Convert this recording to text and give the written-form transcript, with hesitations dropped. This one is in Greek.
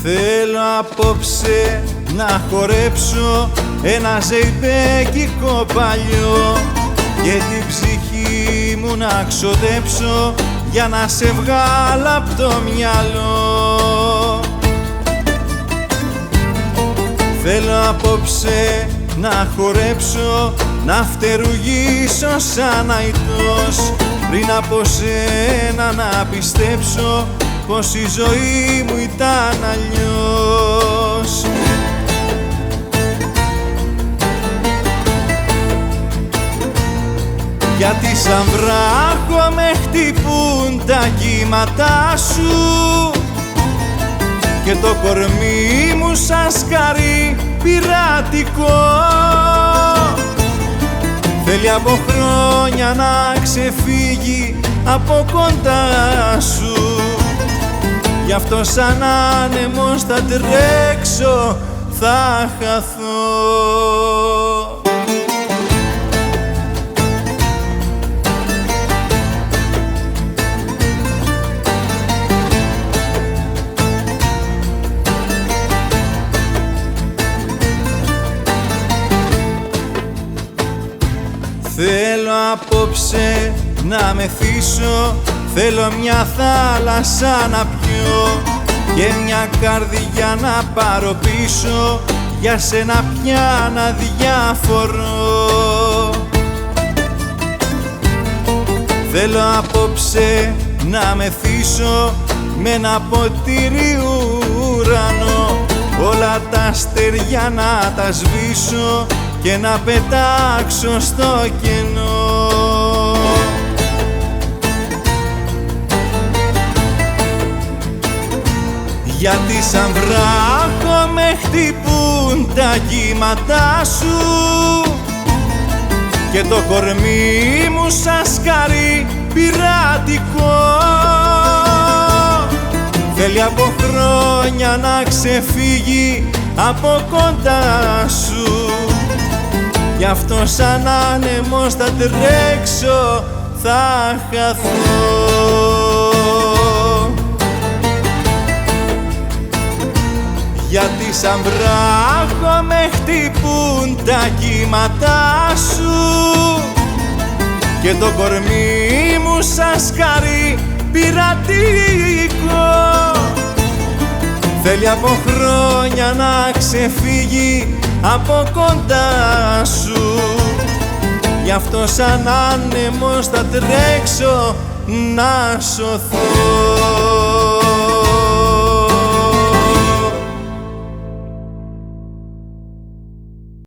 Θέλω απόψε να χορέψω ένα ζεϊμπέκικο παλιό και την ψυχή μου να ξοδέψω για να σε βγάλω απ' το μυαλό. Θέλω απόψε να χορέψω, να φτερουγήσω σαν αητός, πριν από σένα να πιστέψω πως η ζωή μου ήταν αλλιώς. Γιατί σαν βράχο με χτυπούν τα κύματά σου και το κορμί μου σαν σκαρί πειρατικό. Θέλει από χρόνια να ξεφύγει από κοντά σου, γι' αυτό σαν άνεμος θα τρέξω, θα χαθώ. Θέλω απόψε να μεθύσω, θέλω μια θάλασσα να πιω και μια καρδιά να πάρω πίσω, για σένα πια να διαφορώ. Θέλω απόψε να μεθύσω με ένα ποτήρι ουρανό, όλα τα αστέρια να τα σβήσω και να πετάξω στο κενό. Γιατί σαν βράχο με χτυπούν τα κύματά σου και το κορμί μου σαν σκαρί πειρατικό. Θέλει από χρόνια να ξεφύγει από κοντά σου, γι' αυτό σαν άνεμος θα τρέξω, θα χαθώ. Γιατί σαν βράχο με χτυπούν τα κύματά σου και το κορμί μου σαν σκαρί πειρατικό. Θέλει από χρόνια να ξεφύγει από κοντά σου, γι' αυτό σαν άνεμος θα τρέξω να σωθώ.